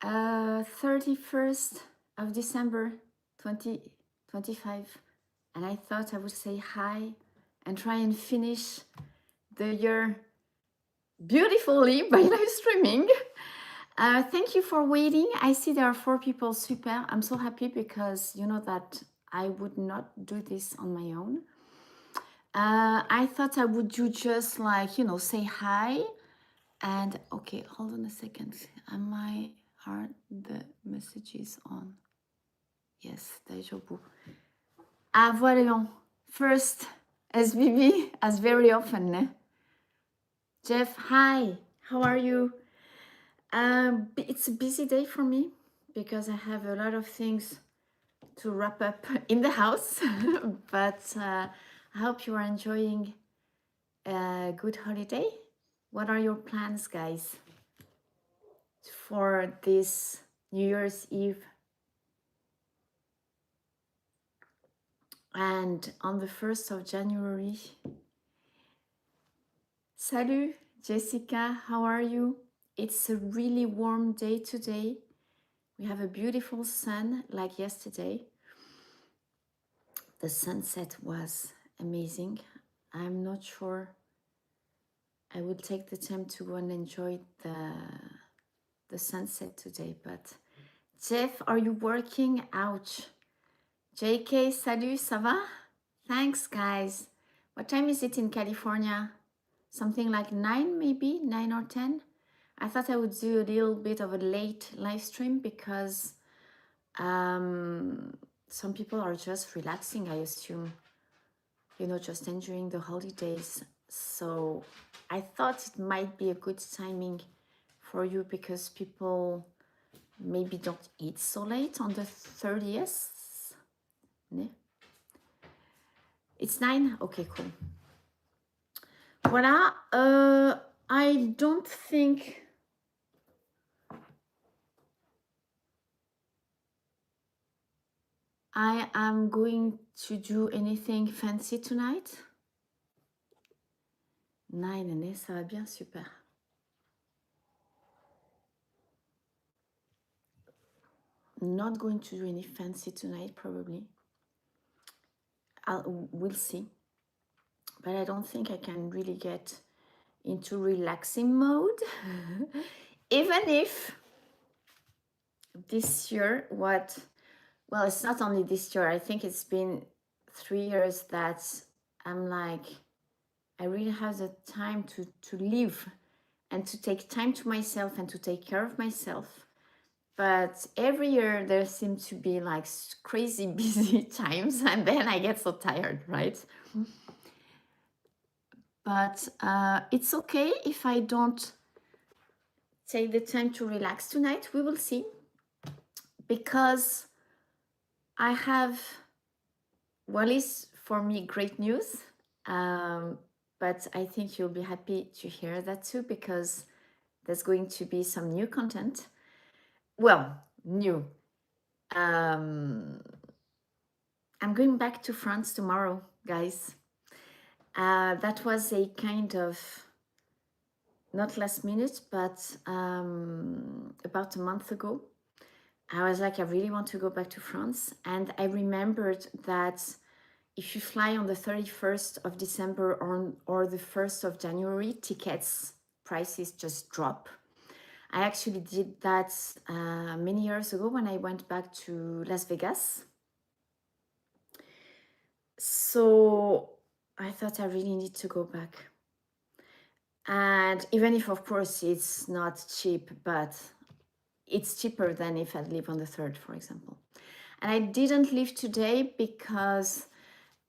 31st of December 2025, and I thought I would say hi and try and finish the year beautifully by live streaming. Thank you for waiting. I see there are 4 people. Super. I'm so happy because you know that I would not do this on my own. I thought I would do just like, you know, say hi. And okay, hold on a second. Are the messages on? Yes, déjà vu. Ah, voyons. First, SBB, as very often. Ne? Jeff, hi. How are you? It's a busy day for me because I have a lot of things to wrap up in the house. But I hope you are enjoying a good holiday. What are your plans, guys, for this New Year's Eve? And on the 1st of January, salut Jessica, how are you? It's a really warm day today. We have a beautiful sun like yesterday. The sunset was amazing. I'm not sure I will take the time to go and enjoy the sunset today, but Jeff, are you working? Ouch. JK, salut, ça va? Thanks, guys. What time is it in California? Something like 9, maybe 9 or 10. I thought I would do a little bit of a late live stream because some people are just relaxing, I assume, you know, just enjoying the holidays. So I thought it might be a good timing for you because people maybe don't eat so late on the 30th. Ne? It's 9? Okay, cool. Voilà. I don't think I am going to do anything fancy tonight. 9, ça va bien, super. Not going to do any fancy tonight, probably. We'll see. But I don't think I can really get into relaxing mode. Even if this year, well, it's not only this year, I think it's been 3 years that I'm like, I really have the time to live and to take time to myself and to take care of myself. But every year there seem to be like crazy busy times and then I get so tired, right? But it's okay if I don't take the time to relax tonight. We will see. Because I have, well, it's for me great news. But I think you'll be happy to hear that too, because there's going to be some new content. Well, new. I'm going back to France tomorrow, guys. That was a kind of, not last minute, but about a month ago. I was like, I really want to go back to France. And I remembered that if you fly on the 31st of December or the 1st of January, tickets prices just drop. I actually did that many years ago when I went back to Las Vegas. So I thought I really need to go back. And even if, of course, it's not cheap, but it's cheaper than if I live on the 3rd, for example. And I didn't leave today because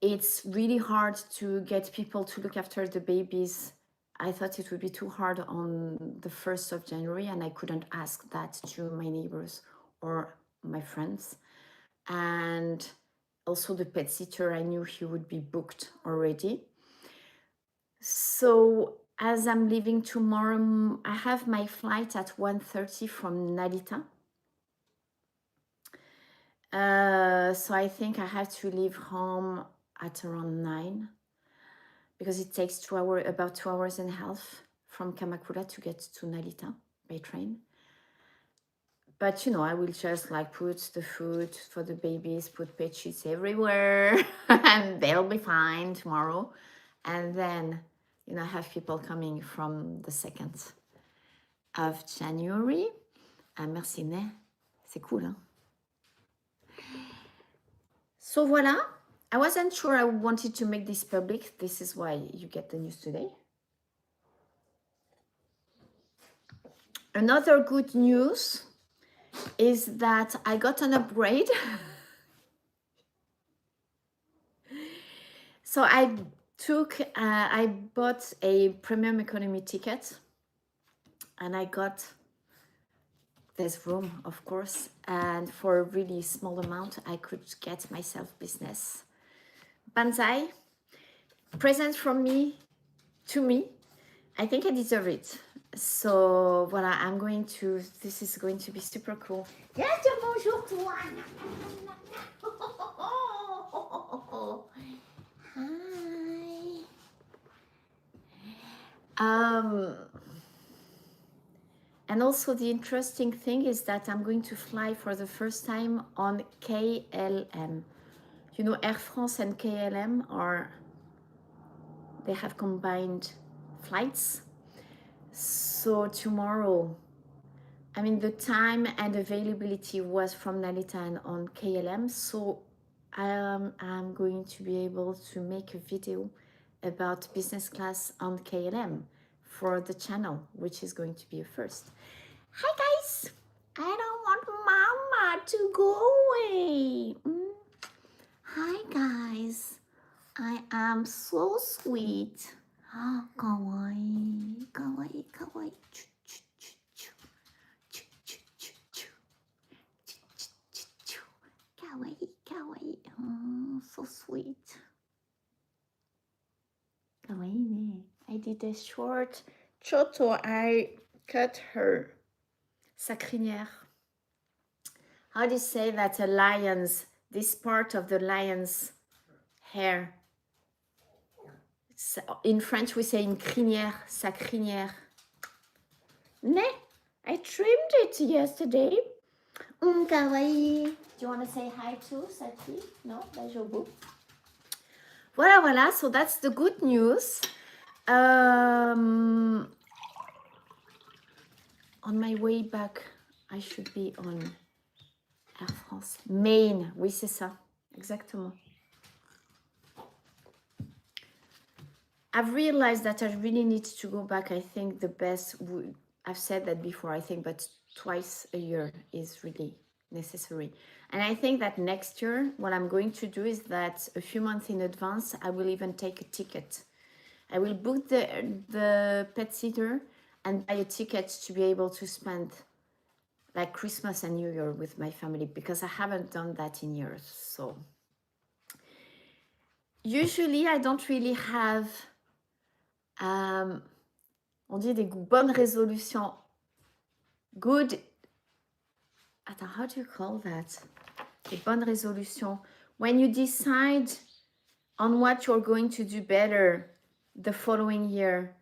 it's really hard to get people to look after the babies. I thought it would be too hard on the 1st of January, and I couldn't ask that to my neighbors or my friends. And also the pet sitter, I knew he would be booked already. So as I'm leaving tomorrow, I have my flight at 1:30 from Narita. So I think I have to leave home at around 9 because it takes about 2 hours and a half from Kamakura to get to Narita by train. but you know, I will just like put the food for the babies, put bed sheets everywhere, and they'll be fine tomorrow. And then, you know, have people coming from the 2nd of January. Merci, né? C'est cool, hein? So voilà. I wasn't sure I wanted to make this public. This is why you get the news today. Another good news is that I got an upgrade. So I bought a premium economy ticket, and I got this room, of course, and for a really small amount, I could get myself business. Banzai, present from me to me. I think I deserve it. So voilà, this is going to be super cool. Yes, bonjour toi. Hi. And also the interesting thing is that I'm going to fly for the first time on KLM. You know, Air France and KLM they have combined flights. So tomorrow, I mean, the time and availability was from Nalitan on KLM. So I'm going to be able to make a video about business class on KLM for the channel, which is going to be a first. Hi guys, I don't want mama to go away. Hi guys, I am so sweet. Kawaii, kawaii, kawaii. Kawaii, kawaii. Oh, so sweet. Kawaii. I did a short choto. I cut her sacrinière. How do you say that a lion's, this part of the lion's hair? In French we say une crinière, sa crinière. Ne, I trimmed it yesterday. Kawaii. Do you want to say hi too, Sati? No, dajobu. Voilà, voilà. So that's the good news. On my way back, I should be on Air France. Maine, oui, c'est ça. Exactement. I've realized that I really need to go back. I think the best, I've said that before, I think, but twice a year is really necessary. And I think that next year, what I'm going to do is that a few months in advance, I will even take a ticket. I will book the pet sitter and buy a ticket to be able to spend like Christmas and New Year with my family, because I haven't done that in years. So usually I don't really have on dit des bonnes résolutions. Good. Attends, how do you call that? Des bonnes résolutions. When you decide on what you're going to do better the following year.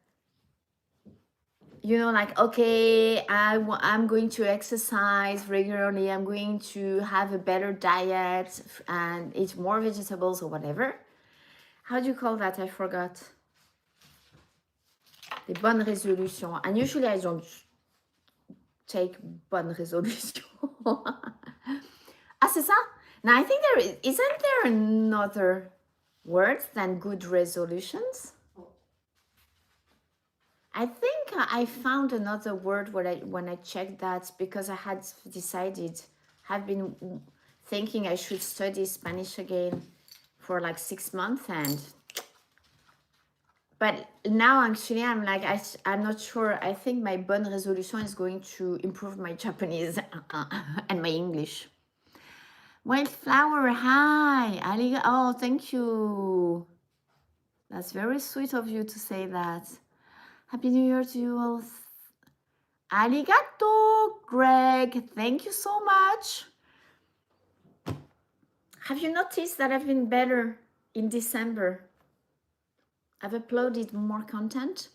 You know, like, okay, I'm going to exercise regularly. I'm going to have a better diet and eat more vegetables or whatever. How do you call that? I forgot. Des bonnes résolutions. And usually I don't take bonnes résolutions. Ah, c'est ça? Now I think isn't there another word than good resolutions? I think I found another word when I checked that, because I had decided, have been thinking I should study Spanish again for like 6 months, but now actually I'm like, I'm not sure. I think my bonne resolution is going to improve my Japanese and my English. Wildflower, hi. Oh, thank you. That's very sweet of you to say that. Happy New Year to you all. Arigato, Greg. Thank you so much. Have you noticed that I've been better in December? I've uploaded more content.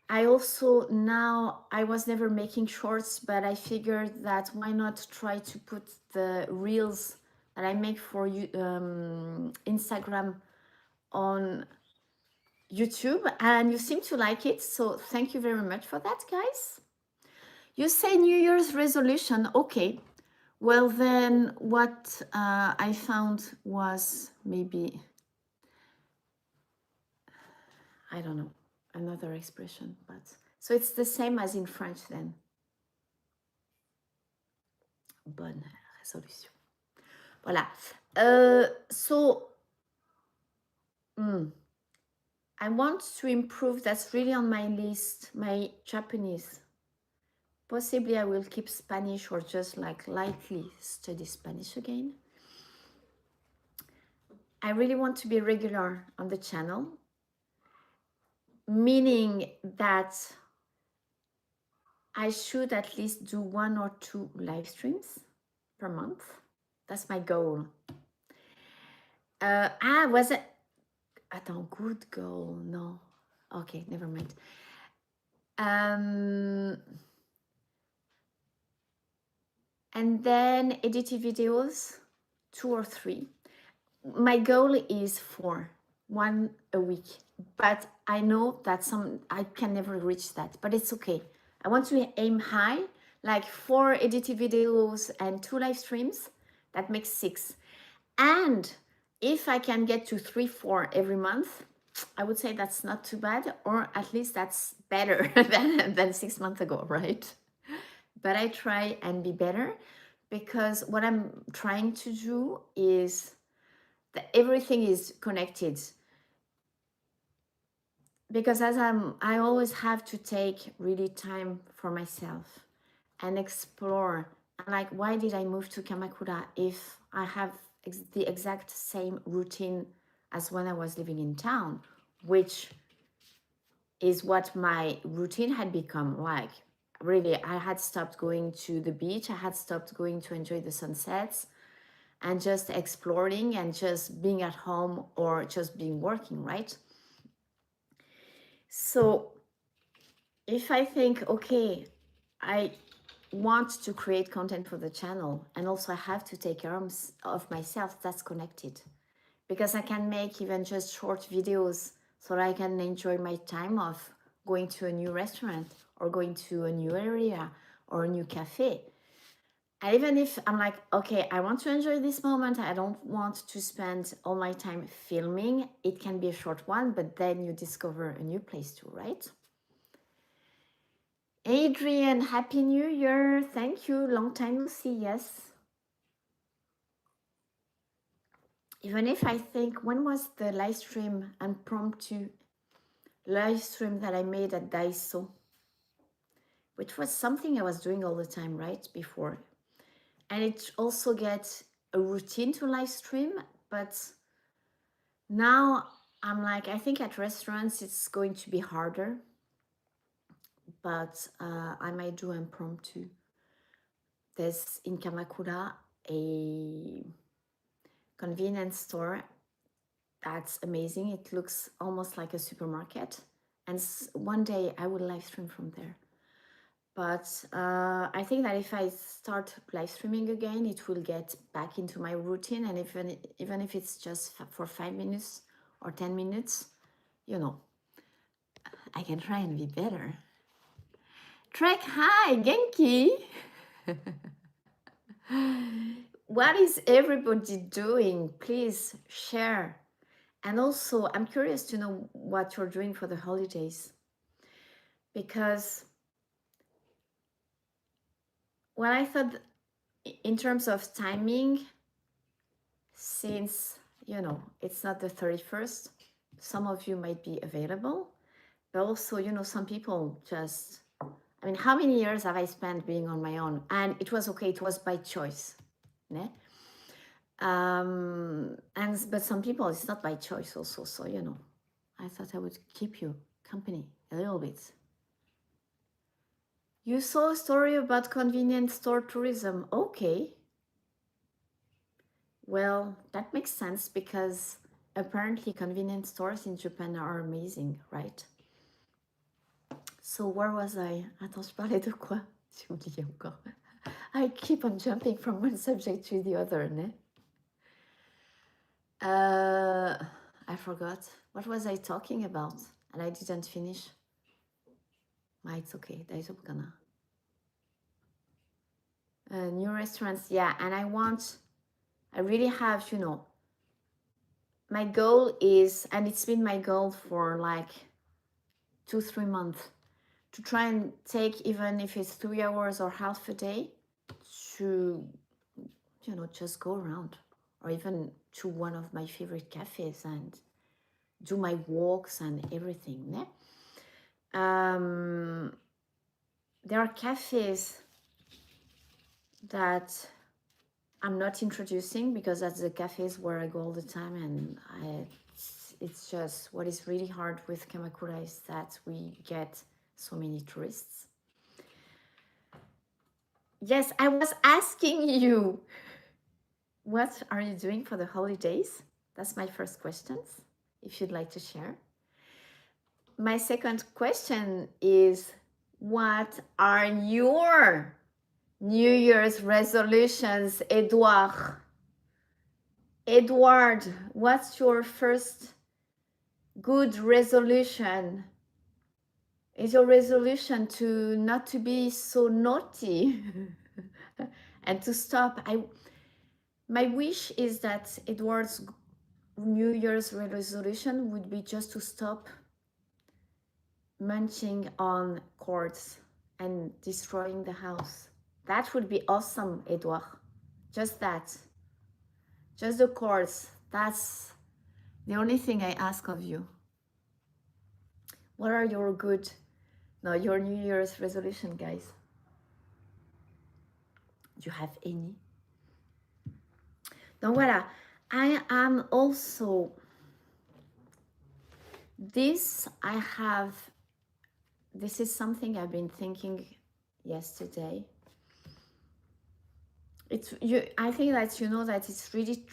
I also now, I was never making shorts, but I figured that why not try to put the reels that I make for you, Instagram on YouTube, and you seem to like it. So thank you very much for that, guys. You say New Year's resolution. Okay. Well, then what I found was maybe, I don't know, another expression, but so it's the same as in French then. Bonne résolution. Voilà. So I want to improve. That's really on my list. My Japanese. Possibly I will keep Spanish or just like lightly study Spanish again. I really want to be regular on the channel, meaning that I should at least do 1 or 2 live streams per month. That's my goal. Was it? Attends, good goal. No. Okay, never mind. And then edited videos, 2 or 3. My goal is 4, 1 a week. But I know that I can never reach that, but it's okay. I want to aim high, like 4 edited videos and 2 live streams. That makes 6. And if I can get to 3, 4 every month, I would say that's not too bad, or at least that's better than 6 months ago, right? But I try and be better, because what I'm trying to do is that everything is connected. Because I always have to take really time for myself and explore. Like, why did I move to Kamakura if I have the exact same routine as when I was living in town, which is what my routine had become like. Really, I had stopped going to the beach. I had stopped going to enjoy the sunsets and just exploring and just being at home or just being working, right? So if I think, okay, I want to create content for the channel and also I have to take care of myself, that's connected. Because I can make even just short videos so that I can enjoy my time of going to a new restaurant or going to a new area or a new cafe. And even if I'm like, okay, I want to enjoy this moment, I don't want to spend all my time filming, it can be a short one, but then you discover a new place too, right? Adrian, Happy New Year. Thank you. Long time no see, yes. Even if I think, when was the live stream, impromptu live stream that I made at Daiso? Which was something I was doing all the time, right, before. And it also gets a routine to live stream, but now I'm like, I think at restaurants it's going to be harder, but I might do impromptu. There's in Kamakura a convenience store that's amazing. It looks almost like a supermarket, and one day I will live stream from there. But I think that if I start live streaming again, it will get back into my routine, and even if it's just for 5 minutes or 10 minutes, you know, I can try and be better. Trek, hi, Genki. What is everybody doing? Please share. And also, I'm curious to know what you're doing for the holidays. Because, well, I thought in terms of timing, since, you know, it's not the 31st, some of you might be available. But also, you know, some people just, I mean, how many years have I spent being on my own? And it was okay, it was by choice. Né? But some people, it's not by choice also. So, you know, I thought I would keep you company a little bit. You saw a story about convenience store tourism. Okay. Well, that makes sense because apparently convenience stores in Japan are amazing, right? So where was I? Attends, je parlais de quoi? J'ai oublié encore. I keep on jumping from one subject to the other, ne? I forgot. What was I talking about? And I didn't finish. It's okay. Daijoubu kana? New restaurants, yeah. And I really have, my goal is, and it's been my goal for like 2-3 months, to try and take, even if it's 3 hours or half a day, to just go around, or even to one of my favorite cafes and do my walks and everything. Ne? There are cafes that I'm not introducing because that's the cafes where I go all the time, and it's just what is really hard with Kamakura is that we get so many tourists. Yes, I was asking you, what are you doing for the holidays? That's my first question, if you'd like to share. My second question is, what are your New Year's resolutions, Edouard? Edward, what's your first good resolution? Is your resolution to not to be so naughty and to stop? My wish is that Edward's New Year's resolution would be just to stop munching on cords and destroying the house. That would be awesome, Edouard. Just that. Just the cords. That's the only thing I ask of you. What are your your New Year's resolution, guys? Do you have any? Donc voilà, I am also, this is something I've been thinking yesterday. I think that that it's really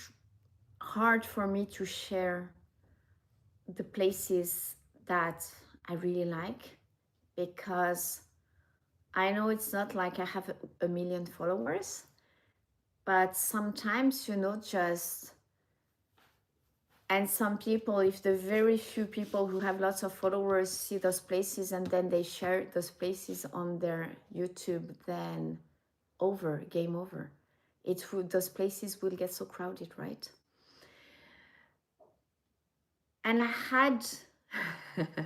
hard for me to share the places that I really like, because I know it's not like I have a million followers, but sometimes and some people, if the very few people who have lots of followers see those places and then they share those places on their YouTube, then game over. Those places will get so crowded, right? And I had,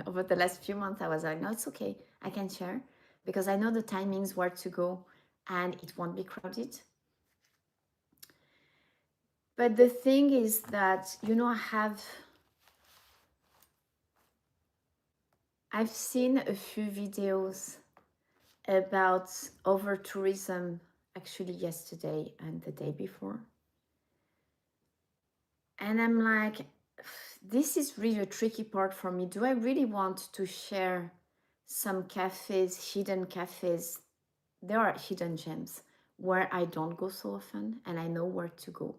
over the last few months, I was like, no, it's okay. I can share because I know the timings where to go and it won't be crowded. But the thing is that, I've seen a few videos about over-tourism, actually yesterday and the day before. And I'm like, this is really a tricky part for me. Do I really want to share some cafes, hidden cafes? There are hidden gems where I don't go so often and I know where to go.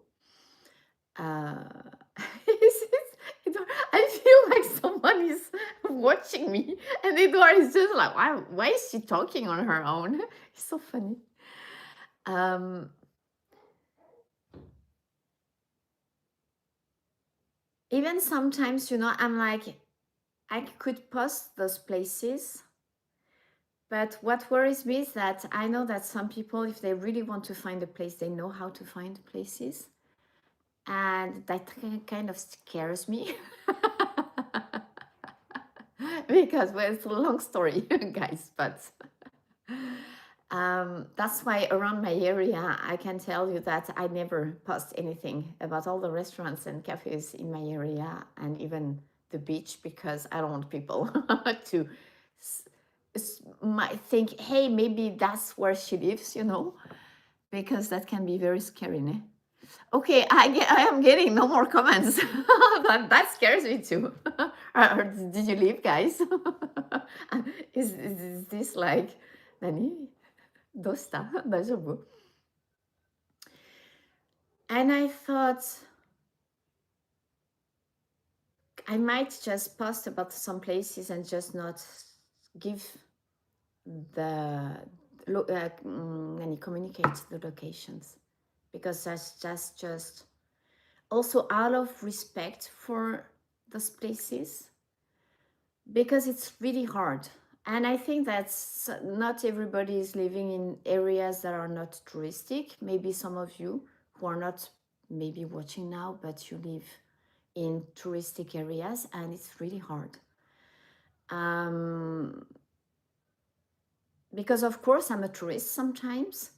I feel like someone is watching me, and Edouard is just like, why is she talking on her own? It's so funny. Even sometimes, I'm like, I could post those places, but what worries me is that I know that some people, if they really want to find a place, they know how to find places. And that kind of scares me. Because, well, it's a long story, guys, but that's why around my area, I can tell you that I never post anything about all the restaurants and cafes in my area and even the beach, because I don't want people to might think, hey, maybe that's where she lives, because that can be very scary, ne? Okay, I am getting no more comments. that scares me too. Or did you leave, guys? is this like Nani? Dosta, dajobu. And I thought I might just post about some places and just not give the and you communicate the locations, because that's just also out of respect for those places, because it's really hard. And I think that's not everybody is living in areas that are not touristic. Maybe some of you who are not maybe watching now, but you live in touristic areas, and it's really hard. Because of course I'm a tourist sometimes,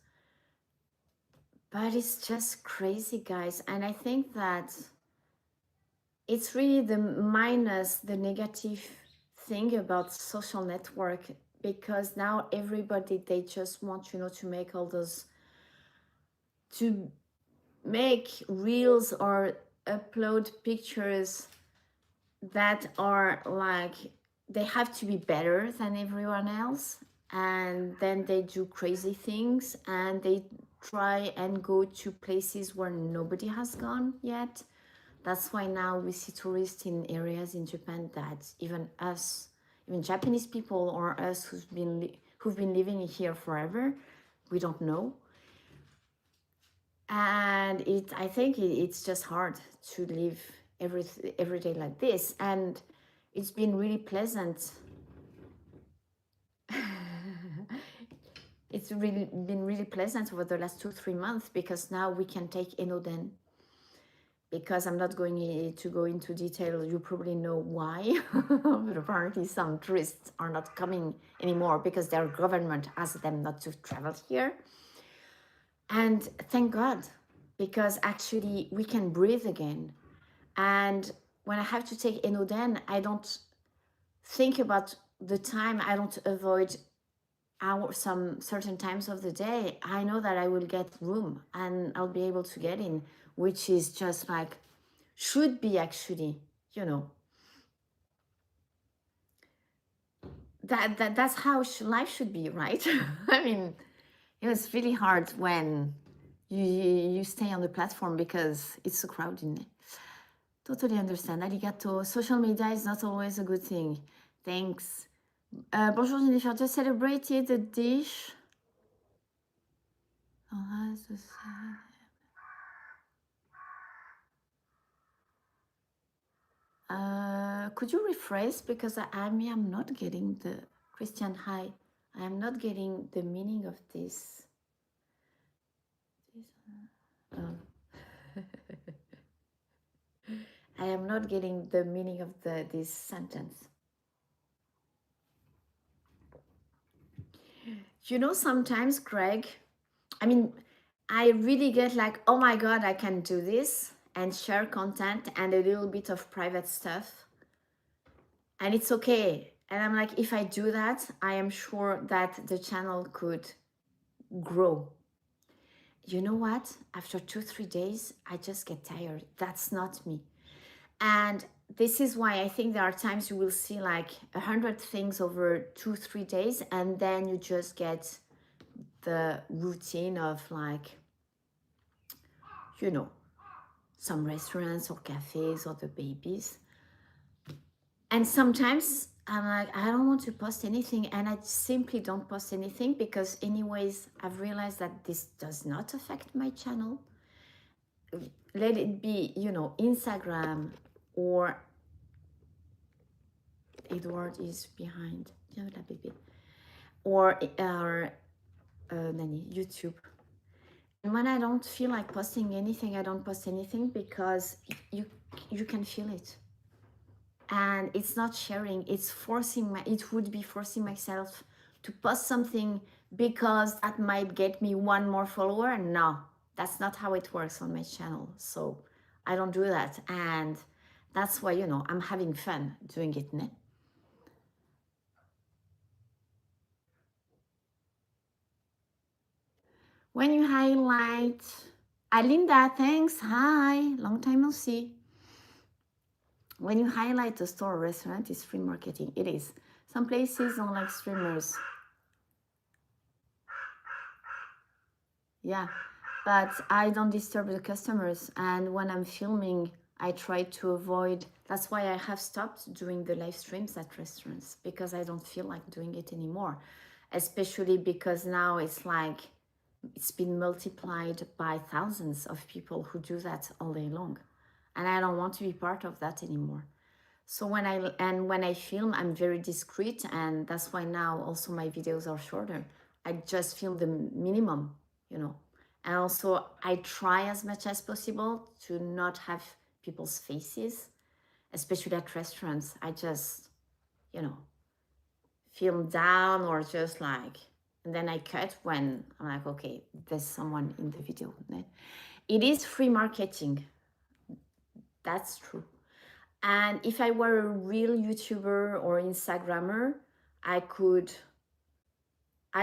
but it's just crazy, guys. And I think that it's really the minus, the negative thing about social network, because now everybody, they just want, you know, to make all those, to make reels or upload pictures that are like, they have to be better than everyone else, and then they do crazy things, and they try and go to places where nobody has gone yet. That's why now we see tourists in areas in Japan that even us, even Japanese people or us who've been living here forever, we don't know. And I think it's just hard to live every day like this. And it's been really pleasant. It's really been really pleasant over the last 2-3 months, because now we can take Enoden. Because I'm not going to go into detail, you probably know why. But apparently some tourists are not coming anymore because their government asks them not to travel here. And thank God, because actually we can breathe again. And when I have to take Enoden, I don't think about the time. I don't avoid some certain times of the day. I know that I will get room and I'll be able to get in, which is just like, should be actually, you know, that's how life should be, right? I mean, it was really hard when you stay on the platform because it's so crowded. Totally understand. Arigato. Social media is not always a good thing. Thanks. Bonjour Jennifer. Just celebrated the dish. Could you rephrase, because I'm not getting the Christian. Hi, I am not getting the meaning of this. I am not getting the meaning of this sentence. You know, sometimes, Greg, I mean, I really get like, oh my God, I can do this and share content and a little bit of private stuff. And it's okay. And I'm like, if I do that, I am sure that the channel could grow. You know what? After 2-3 days, I just get tired. That's not me. And this is why I think there are times you will see like 100 things over 2-3 days, and then you just get the routine of like, you know, some restaurants or cafes or the babies. And sometimes I'm like, I don't want to post anything, and I simply don't post anything, because anyways, I've realized that this does not affect my channel. Let it be, you know, Instagram, or Edward is behind, or YouTube. And when I don't feel like posting anything, I don't post anything, because you can feel it. And it's not sharing, it's it would be forcing myself to post something because that might get me one more follower. No, that's not how it works on my channel. So I don't do that. And that's why, you know, I'm having fun doing it. Ne? When you highlight, Alinda, thanks. Hi, long time no see. When you highlight a store or restaurant, it's free marketing. It is. Some places don't like streamers. Yeah, but I don't disturb the customers. And when I'm filming, I try to avoid. That's why I have stopped doing the live streams at restaurants, because I don't feel like doing it anymore. especially because now it's like it's been multiplied by thousands of people who do that all day long. And I don't want to be part of that anymore. So when I film, I'm very discreet, and that's why now also my videos are shorter. I just film the minimum, you know. And also I try as much as possible to not have people's faces, especially at restaurants. I just, you know, film down or just like, and then I cut when I'm like, okay, there's someone in the video. It is free marketing. That's true. And if I were a real YouTuber or Instagrammer, I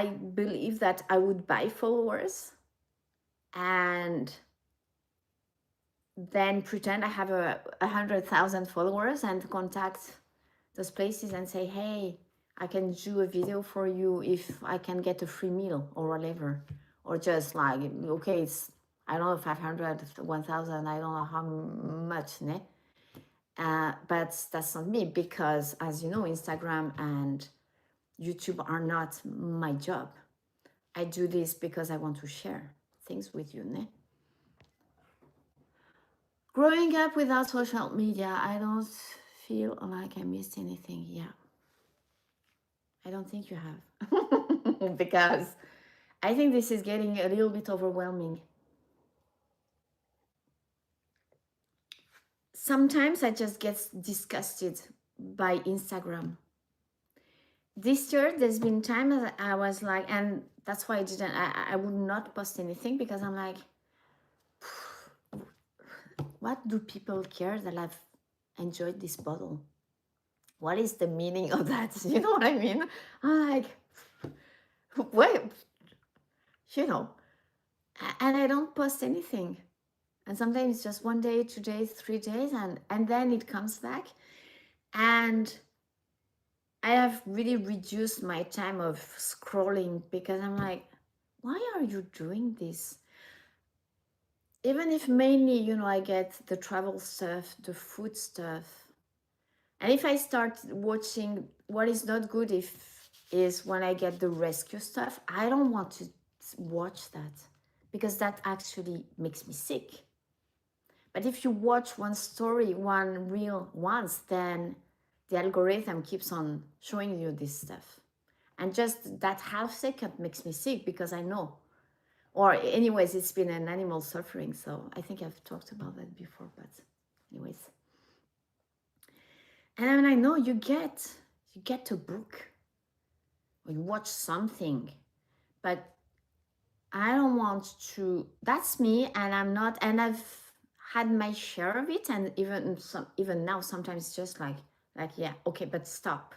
believe that I would buy followers and then pretend I have 100,000 followers and contact those places and say, hey, I can do a video for you if I can get a free meal or whatever. Or just like, okay, it's, I don't know, 500, 1,000, I don't know how much, ne? But that's not me, because as you know, Instagram and YouTube are not my job. I do this because I want to share things with you, ne? Growing up without social media, I don't feel like I missed anything. Yeah. I don't think you have. Because I think this is getting a little bit overwhelming. Sometimes I just get disgusted by Instagram. This year, there's been times I was like, and that's why I would not post anything, because I'm like, what do people care that I've enjoyed this bottle? What is the meaning of that? You know what I mean? I'm like, wait, you know, and I don't post anything. And sometimes it's just 1 day, 2 days, 3 days, and then it comes back. And I have really reduced my time of scrolling, because I'm like, why are you doing this? Even if mainly, you know, I get the travel stuff, the food stuff. And if I start watching, what is not good is when I get the rescue stuff, I don't want to watch that, because that actually makes me sick. But if you watch one story, one reel once, then the algorithm keeps on showing you this stuff. And just that half second makes me sick, because I know. Or anyways, it's been an animal suffering. So I think I've talked about that before, but anyways. And then I know you get a book or you watch something, but I don't want to, that's me, and I'm not, and I've had my share of it, and even now sometimes it's just like yeah, okay, but stop.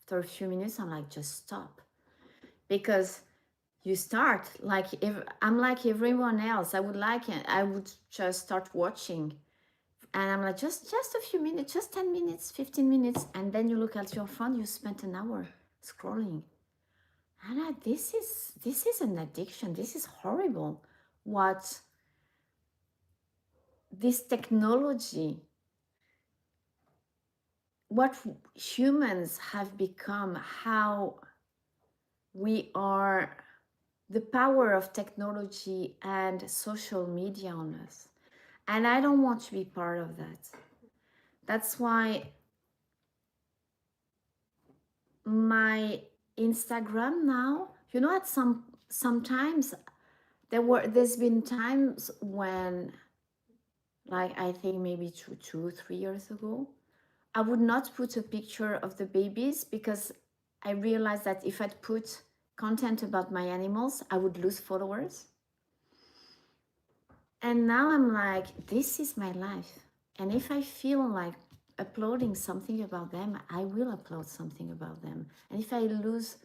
After a few minutes I'm like, just stop, because you start like, if I'm like everyone else, I would just start watching, and I'm like, just a few minutes, just 10 minutes, 15 minutes, and then you look at your phone, you spent an hour scrolling. And this is an addiction. This is horrible. What this technology, what humans have become, how we are, the power of technology and social media on us. And I don't want to be part of that. That's why my Instagram now, you know, sometimes there's been times when, like, I think maybe 3 years ago, I would not put a picture of the babies, because I realized that if I'd put content about my animals, I would lose followers. And now I'm like, this is my life. And if I feel like uploading something about them, I will upload something about them. And if I lose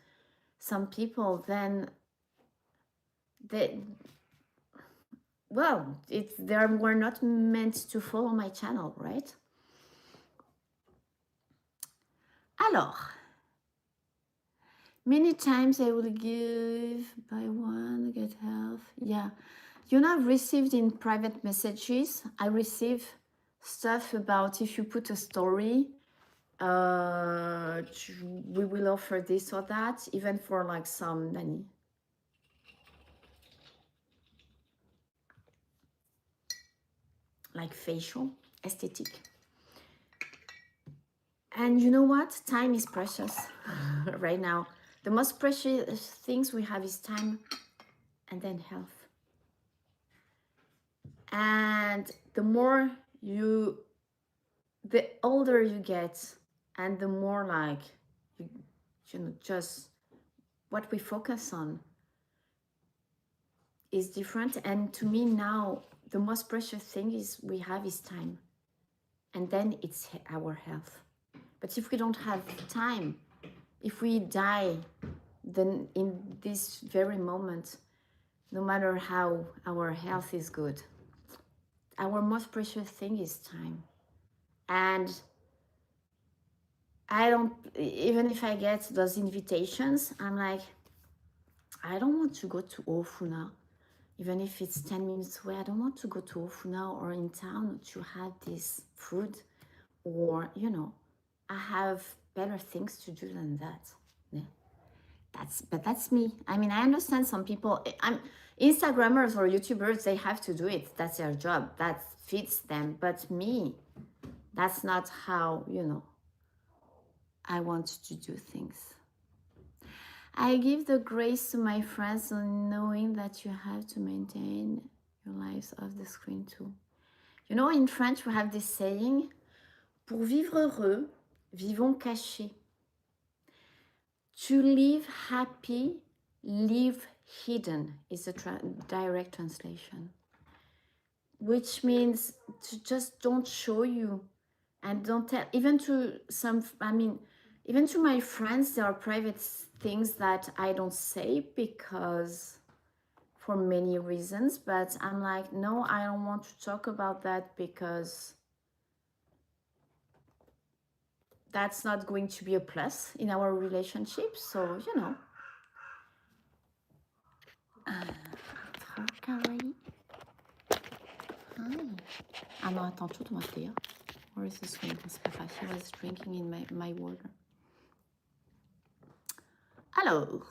some people, then they were not meant to follow my channel, right? Alors, many times I will give buy one, get half. Yeah. You know, I've received in private messages, I receive stuff about if you put a story, we will offer this or that, even for like some Nani, like facial aesthetic. And you know what? Time is precious right now. The most precious things we have is time and then health. And the more you, the older you get, and the more like, you know, just what we focus on is different. And to me now, the most precious thing is we have is time. And then it's our health. But if we don't have time, if we die, then in this very moment, no matter how our health is good, our most precious thing is time. And I don't, even if I get those invitations, I'm like, I don't want to go to Ofuna, even if it's 10 minutes away. I don't want to go to Ofuna or in town to have this food, or, you know, I have better things to do than that. Yeah. But that's me. I mean, I understand some people, Instagrammers or YouTubers, they have to do it. That's their job. That fits them. But me, that's not how, you know, I want to do things. I give the grace to my friends on knowing that you have to maintain your lives off the screen too. You know, in French, we have this saying, pour vivre heureux, vivons cachés. To live happy, live hidden is a direct translation, which means to just don't show you and don't tell, even to some, I mean, even to my friends, there are private things that I don't say because for many reasons, but I'm like, no, I don't want to talk about that because that's not going to be a plus in our relationship. So, you know. Trop kawaii. Ah non, attends, tout doit faire. Where is this one? C'est pas grave. He was drinking in my water. Alors,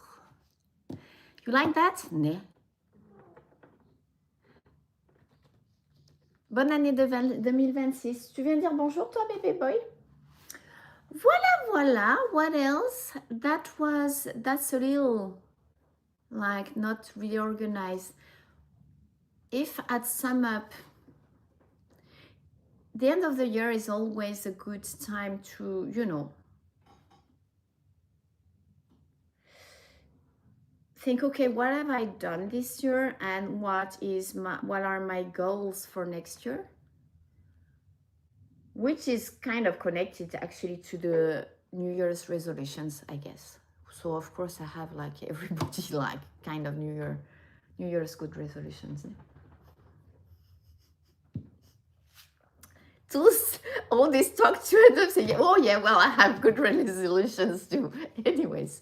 you like that? Ne. Bonne année 2026. Tu viens dire bonjour, toi, bébé boy? Voilà. What else? That's a little, like, not really organized. If I'd sum up, the end of the year is always a good time to, you know, think, okay, what have I done this year and what are my goals for next year? Which is kind of connected actually to the New Year's resolutions, I guess. So of course I have like everybody like kind of New Year's good resolutions. Tous, all this talk to end up saying, oh yeah, well, I have good resolutions too. Anyways.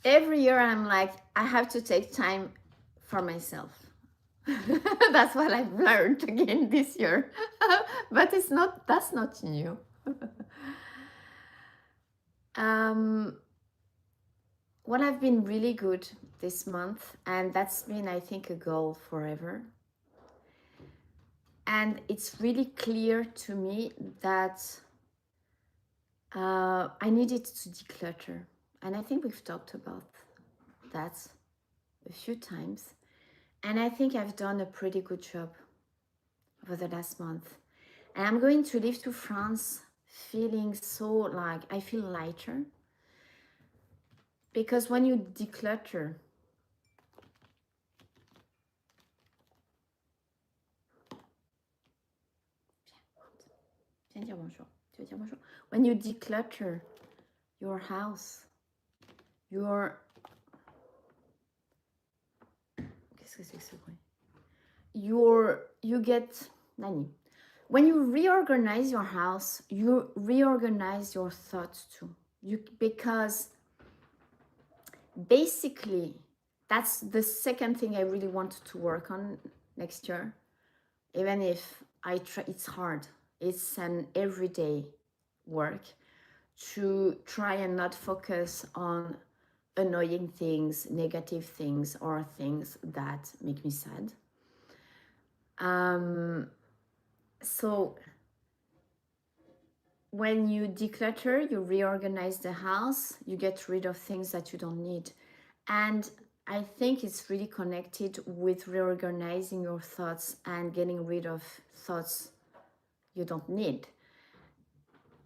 Every year I'm like, I have to take time for myself. That's what I've learned again this year. But that's not new. What I've been really good this month, and that's been, I think, a goal forever. And it's really clear to me that I needed to declutter. And I think we've talked about that a few times. And I think I've done a pretty good job over the last month. And I'm going to leave to France feeling so like, I feel lighter. Because when you declutter, viens dire bonjour. Tu veux dire bonjour? When you declutter your house, qu'est-ce que c'est que ce bruit? You get, Nani. When you reorganize your house, you reorganize your thoughts too. Because basically, that's the second thing I really wanted to work on next year, even if I try, it's hard. It's an everyday work to try and not focus on annoying things, negative things, or things that make me sad. So when you declutter, you reorganize the house, you get rid of things that you don't need. And I think it's really connected with reorganizing your thoughts and getting rid of thoughts you don't need.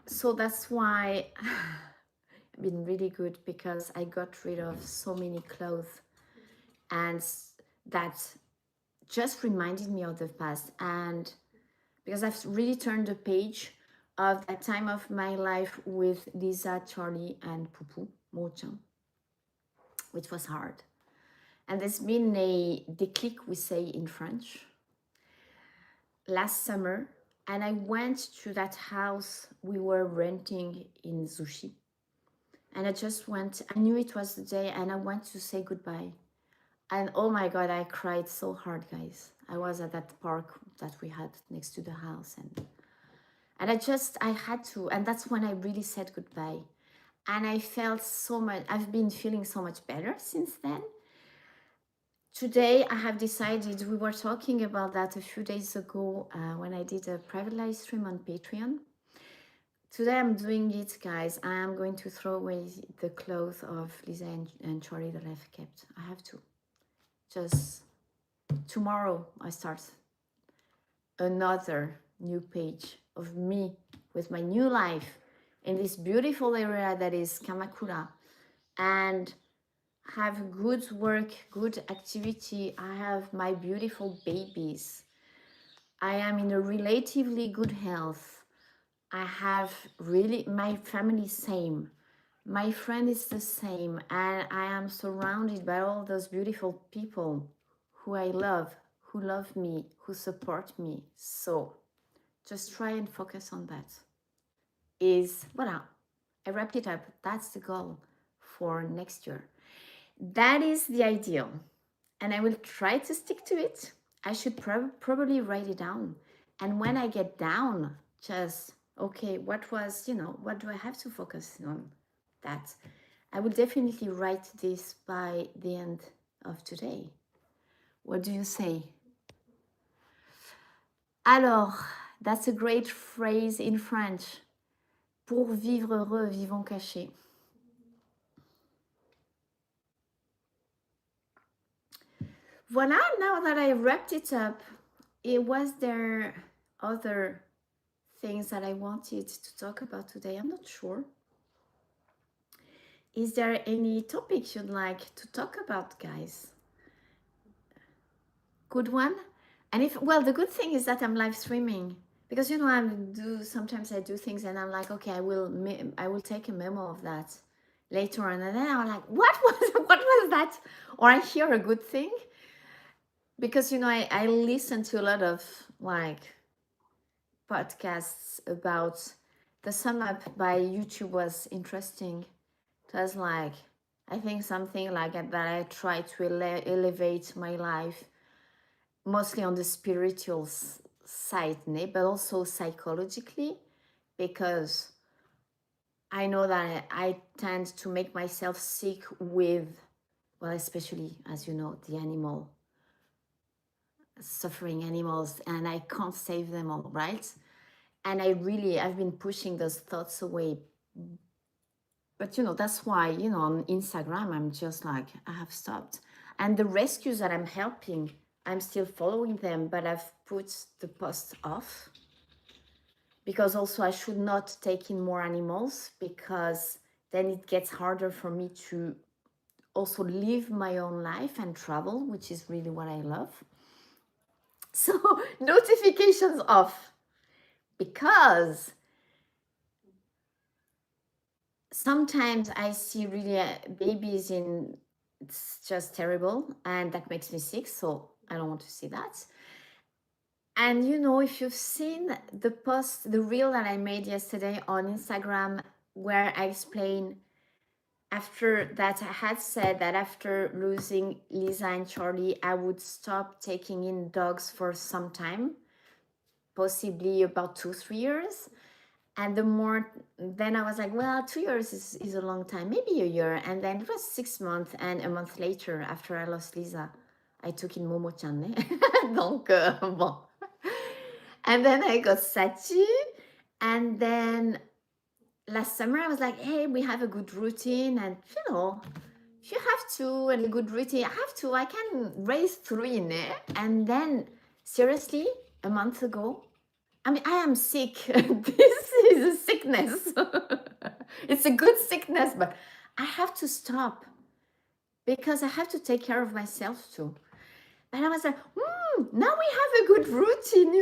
So that's why I've been really good, because I got rid of so many clothes, and that just reminded me of the past. And because I've really turned the page of that time of my life with Lisa, Charlie, and Poupou, Mochan, which was hard. And there's been a déclic, we say in French, last summer. And I went to that house we were renting in Zushi. And I just went, I knew it was the day, and I went to say goodbye. And oh my God, I cried so hard, guys. I was at that park that we had next to the house, and I had to, and that's when I really said goodbye. And I felt so much, I've been feeling so much better since then. Today, I have decided, we were talking about that a few days ago when I did a private live stream on Patreon. Today, I'm doing it, guys. I am going to throw away the clothes of Lisa and Charlie that I've kept. I have to. Just tomorrow, I start another new page of me with my new life in this beautiful area that is Kamakura, and have good work, good activity. I have my beautiful babies. I am in a relatively good health. I have really, my family same. My friend is the same, and I am surrounded by all those beautiful people who I love, who love me, who support me. So just try and focus on that. Voilà, I wrapped it up. That's the goal for next year. That is the ideal, and I will try to stick to it. I should probably write it down. And when I get down, just, okay, what do I have to focus on? That. I will definitely write this by the end of today. What do you say? Alors, that's a great phrase in French. Pour vivre heureux, vivons cachés. Voila, now that I wrapped it up, was there other things that I wanted to talk about today? I'm not sure. Is there any topic you'd like to talk about, guys? Good one? And the good thing is that I'm live streaming, because sometimes I do things and I'm like, okay, I will take a memo of that later on, and then I'm like, what was that? Or I hear a good thing, because I listen to a lot of podcasts about the sum up by YouTube was interesting. It was I think something like that I try to elevate my life, mostly on the spiritual side, but also psychologically, because I know that I tend to make myself sick with, especially, as you know, the suffering animals, and I can't save them all, right? And I've been pushing those thoughts away. But that's why on Instagram I'm just I have stopped. And the rescues that I'm helping, I'm still following them, but I've put the post off, because also I should not take in more animals, because then it gets harder for me to also live my own life and travel, which is really what I love. So notifications off, because sometimes I see really babies it's just terrible, and that makes me sick, so I don't want to see that. And if you've seen the reel that I made yesterday on Instagram, where I explain after that, I had said that after losing Lisa and Charlie, I would stop taking in dogs for some time, possibly about 2-3 years. And then I was like, well, 2 years is a long time, maybe a year. And then it was 6 months, and a month later, after I lost Lisa, I took in Momo-chan. Donc, bon. And then I got Sachi. And then last summer, I was like, hey, we have a good routine. And, if you have to, and a good routine, I can raise 3, né? And then, seriously, a month ago, I mean, I am sick. This is a sickness. It's a good sickness, but I have to stop because I have to take care of myself too. And I was like, now we have a good routine,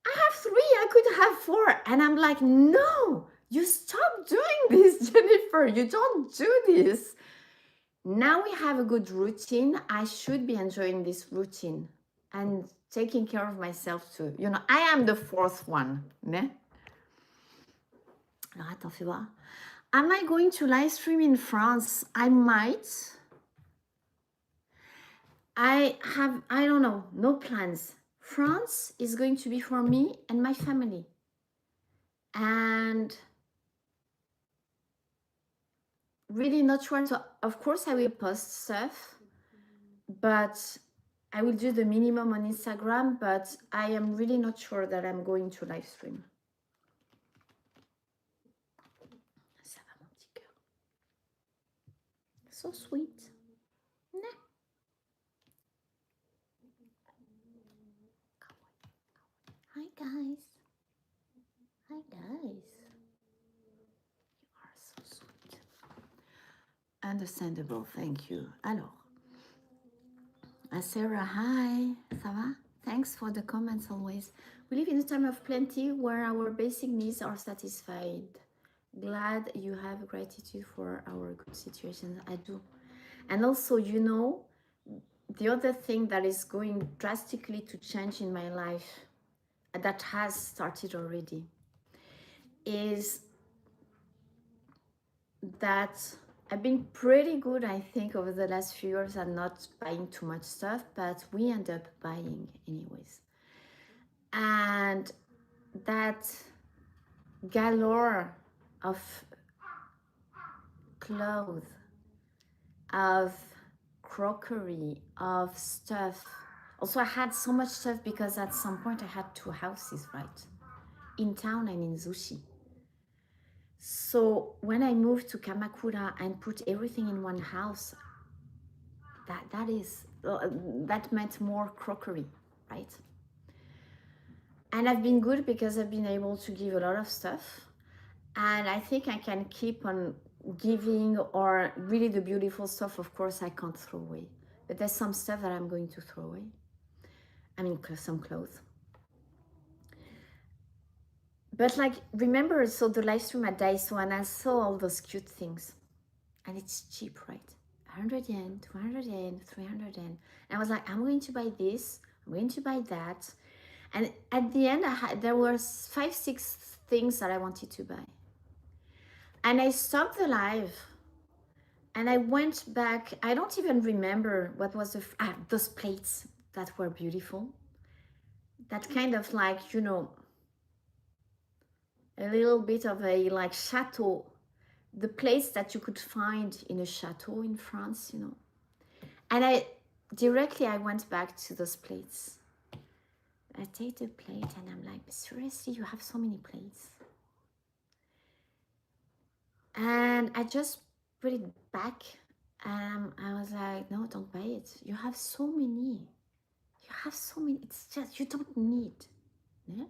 I have 3, I could have 4. And I'm like, no, you stop doing this, Jennifer. You don't do this. Now we have a good routine. I should be enjoying this routine and taking care of myself too. I am the 4th one. Ne? Alors, attends, fais voir. Am I going to live stream in France? I might. I don't know, no plans. France is going to be for me and my family. And really not sure. So, of course, I will post stuff, but I will do the minimum on Instagram, but I am really not sure that I'm going to live stream. Ça va, mon petit cœur. So sweet. Nah. Hi, guys. Hi, guys. You are so sweet. Understandable, thank you. Alors, Sarah, hi, ça va? Thanks for the comments always. We live in a time of plenty where our basic needs are satisfied. Glad you have gratitude for our good situations. I do. And also, the other thing that is going drastically to change in my life, that has started already, is that I've been pretty good, I think, over the last few years at not buying too much stuff, but we end up buying anyways. And that galore of clothes, of crockery, of stuff. Also, I had so much stuff because at some point I had 2 houses, right? In town and in Zushi. So when I moved to Kamakura and put everything in one house, that meant more crockery, right? And I've been good because I've been able to give a lot of stuff. And I think I can keep on giving, or really the beautiful stuff, of course, I can't throw away. But there's some stuff that I'm going to throw away. I mean, some clothes. But remember, so the live stream at Daiso, and I saw all those cute things. And it's cheap, right? 100 yen, 200 yen, 300 yen. And I was like, I'm going to buy this, I'm going to buy that. And at the end, there were 5-6 things that I wanted to buy. And I stopped the live and I went back. I don't even remember what was those plates that were beautiful. That kind of a little bit of a chateau, the place that you could find in a chateau in France, And I went back to those plates. I take the plate and I'm like, seriously, you have so many plates? And I just put it back. I was like, no, don't buy it. You have so many. It's just, you don't need. Yeah?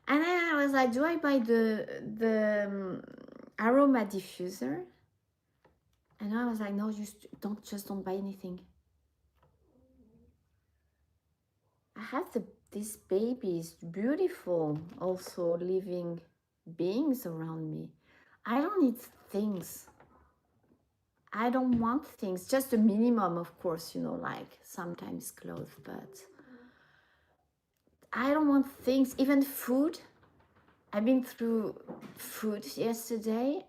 And then I was like, do I buy the aroma diffuser? And I was like, no, don't buy anything. I have these babies, beautiful, also living beings around me. I don't need things. I don't want things, just the minimum, of course, sometimes clothes, but I don't want things, even food. I've been through food yesterday.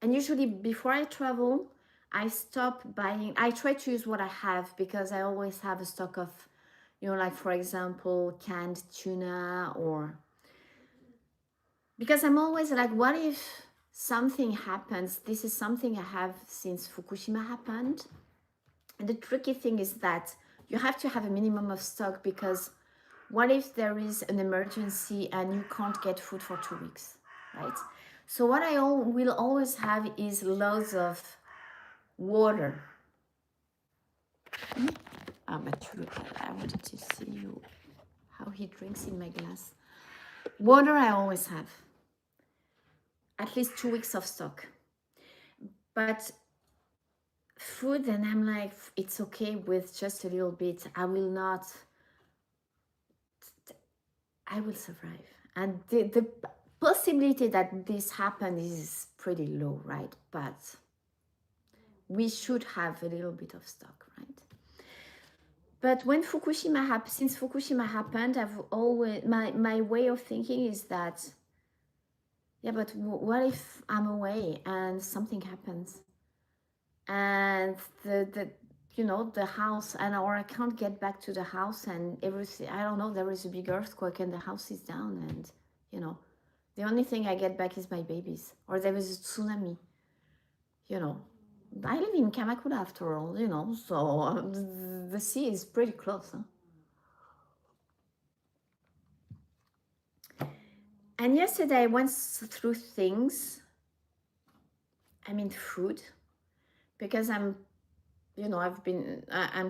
And usually before I travel, I stop buying. I try to use what I have because I always have a stock of, like for example, canned tuna, or because I'm always like, what if something happens? This is something I have since Fukushima happened. And the tricky thing is that you have to have a minimum of stock, because what if there is an emergency and you can't get food for 2 weeks, right? So what I will always have is loads of water. But I wanted to see you how he drinks in my glass. Water I always have. At least 2 weeks of stock. But food, and I'm like, it's okay with just a little bit. I will survive. And the possibility that this happens is pretty low, right? But we should have a little bit of stock, right? But when since Fukushima happened, I've always, my way of thinking is that, yeah, but what if I'm away and something happens, and the house, or I can't get back to the house, and everything, I don't know, there is a big earthquake and the house is down, and the only thing I get back is my babies, or there is a tsunami. I live in Kamakura after all, so the sea is pretty close, huh? And yesterday I went through things, food, because I'm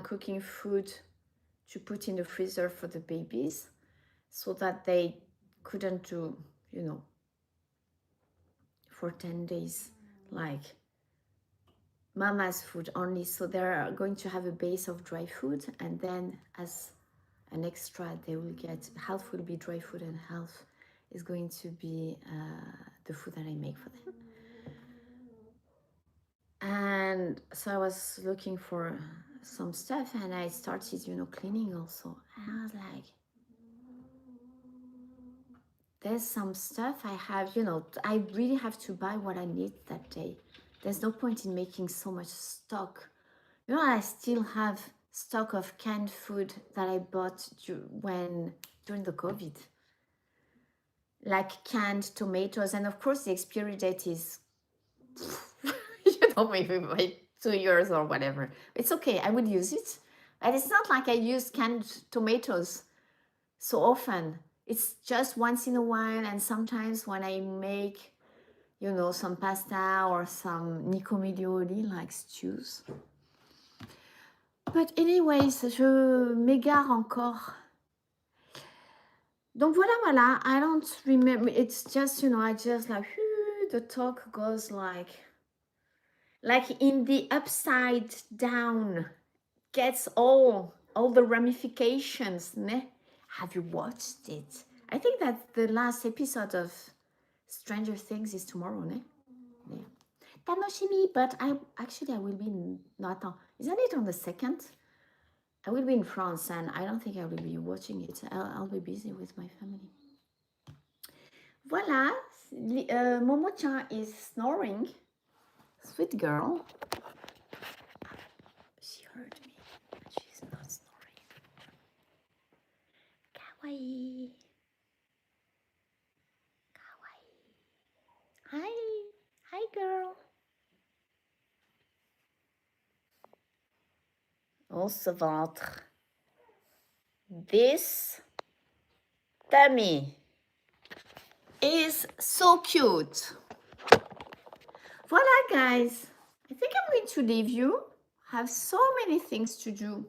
cooking food to put in the freezer for the babies, so that they couldn't do, for 10 days, like mama's food only. So they're going to have a base of dry food, and then as an extra, they will get, half will be dry food and half is going to be the food that I make for them. And so I was looking for some stuff, and I started, cleaning also. And I was like, there's some stuff I have, I really have to buy what I need that day. There's no point in making so much stock. I still have stock of canned food that I bought during the COVID. Like canned tomatoes, and of course the expiry date is maybe by 2 years or whatever. It's okay, I would use it. But it's not like I use canned tomatoes so often. It's just once in a while, and sometimes when I make, some pasta or some nicomilioli, like stews. But anyways, je m'égare encore. Donc voilà, I don't remember. It's just, I just like, the talk goes like in the upside down, gets all the ramifications, ne? Have you watched it? I think that the last episode of Stranger Things is tomorrow, ne? Yeah. Tanoshimi, but I will be isn't it on the 2nd? I will be in France, and I don't think I will be watching it. I'll be busy with my family. Voilà, Momo-chan is snoring. Sweet girl. She heard me, but she's not snoring. Kawaii. Kawaii. Hi girl. Oh, ce ventre. This tummy is so cute. Voila, guys. I think I'm going to leave you. Have so many things to do.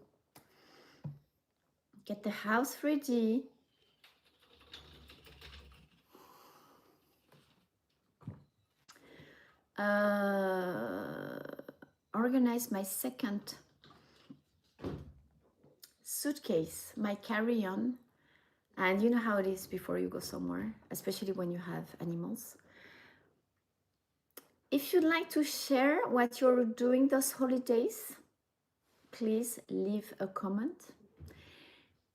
Get the house ready. Organize my second suitcase, my carry-on. And you know how it is before you go somewhere, especially when you have animals. If you'd like to share what you're doing those holidays, please leave a comment.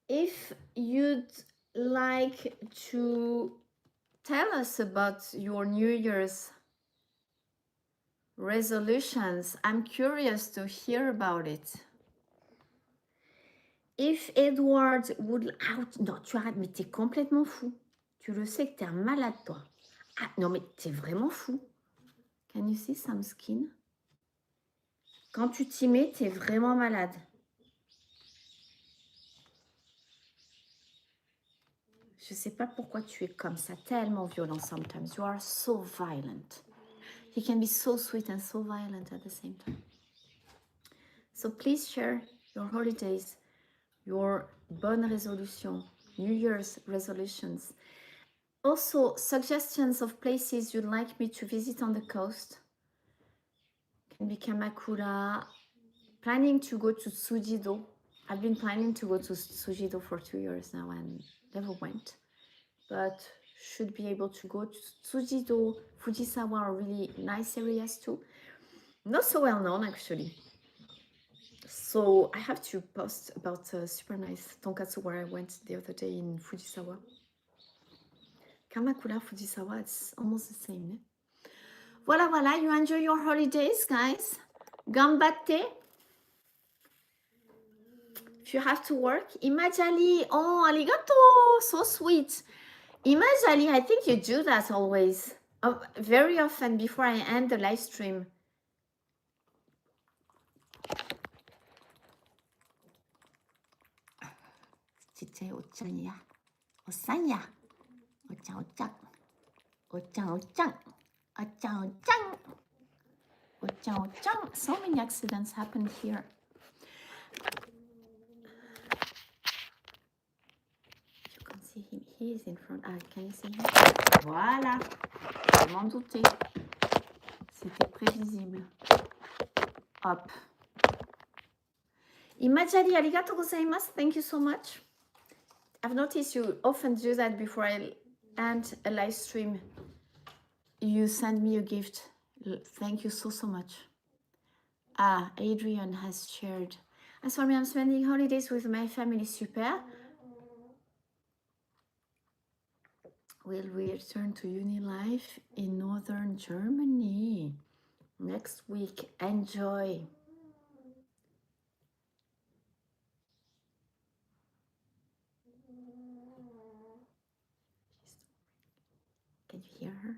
If you'd like to tell us about your New Year's resolutions. I'm curious to hear about it. If Edward would... Ah, non, tu arrêtes, mais t'es complètement fou. Tu le sais que t'es un malade, toi. Ah, non, mais t'es vraiment fou. Can you see some skin? Quand tu t'y mets, t'es vraiment malade. Je sais pas pourquoi tu es comme ça, tellement violent sometimes. You are so violent. He can be so sweet and so violent at the same time. So please share your holidays, your bonne résolution, New Year's resolutions. Also, suggestions of places you'd like me to visit on the coast. Can be Kamakura. Planning to go to Tsujido. I've been planning to go to Tsujido for 2 years now and never went. But should be able to go to Tsujido, Fujisawa are really nice areas too. Not so well known actually. So I have to post about super nice tonkatsu where I went the other day in Fujisawa. Kamakura, Fujisawa, it's almost the same. Eh? Voilà, voilà, you enjoy your holidays, guys. Gambatte. If you have to work. Imajali, oh, arigato, so sweet. Imajali, I think you do that always. Very often before I end the live stream. Chiche ochan ya. Osan ya. Ochan ochan. Ochan ochan. Ochan ochan. Ochan ochan. So many accidents happened here. You can see him. He is in front. Ah, can you see him? Voilà. Je m'en doutais. C'était prévisible. Hop. Imajari, arigatou gozaimasu. Thank you so much. I've noticed you often do that before I end a live stream. You send me a gift. Thank you so, so much. Ah, Adrian has shared. As for me, I'm spending holidays with my family. Super. Will we return to uni life in northern Germany next week? Enjoy. Can you hear her?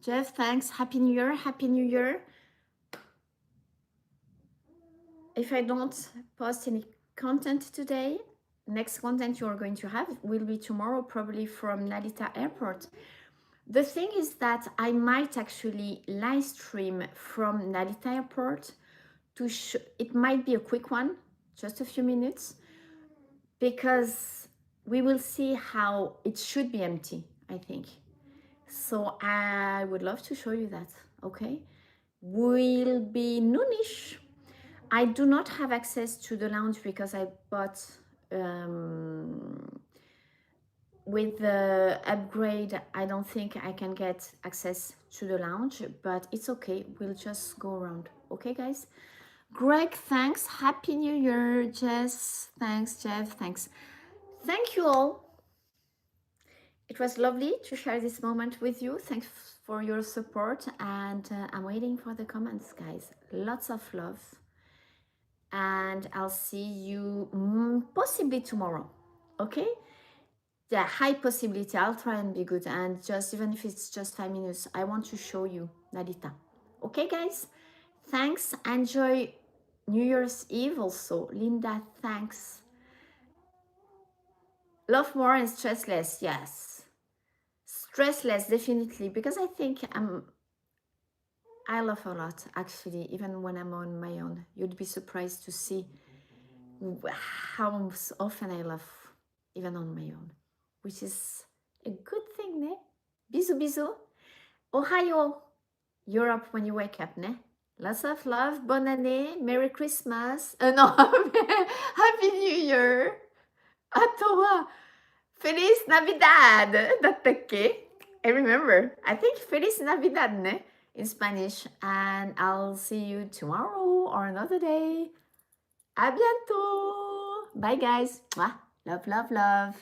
Jeff, thanks. Happy New Year. Happy New Year. If I don't post any content today, next content you are going to have will be tomorrow, probably from Narita Airport. The thing is that I might actually live stream from Narita Airport to it might be a quick one, just a few minutes, because we will see how it should be empty, I think. So I would love to show you that, okay? Will be noonish. I do not have access to the lounge because I bought with the upgrade. I don't think I can get access to the lounge, but it's okay. We'll just go around. Okay, guys? Greg, thanks. Happy New Year. Jess, thanks. Jeff, thanks. Thank you all. It was lovely to share this moment with you. Thanks for your support, and I'm waiting for the comments, guys. Lots of love. And I'll see you possibly tomorrow, okay? Yeah, high possibility. I'll try and be good, and just even if it's just 5 minutes, I want to show you Narita. Okay, guys? Thanks. Enjoy New Year's Eve also. Linda, thanks. Love more and stress less. Yes. Stress less, definitely, because I think I love a lot, actually, even when I'm on my own. You'd be surprised to see how often I laugh, even on my own, which is a good thing, ne? Bisous, bisous. Ohio, Europe, when you wake up, ne? Lots of love, bonne année, Merry Christmas. No, Happy New Year. A toi. Feliz Navidad. That's okay. I remember. I think Feliz Navidad, ne? In Spanish. And I'll see you tomorrow or another day. A bientôt. Bye, guys. Mwah. Love, love, love.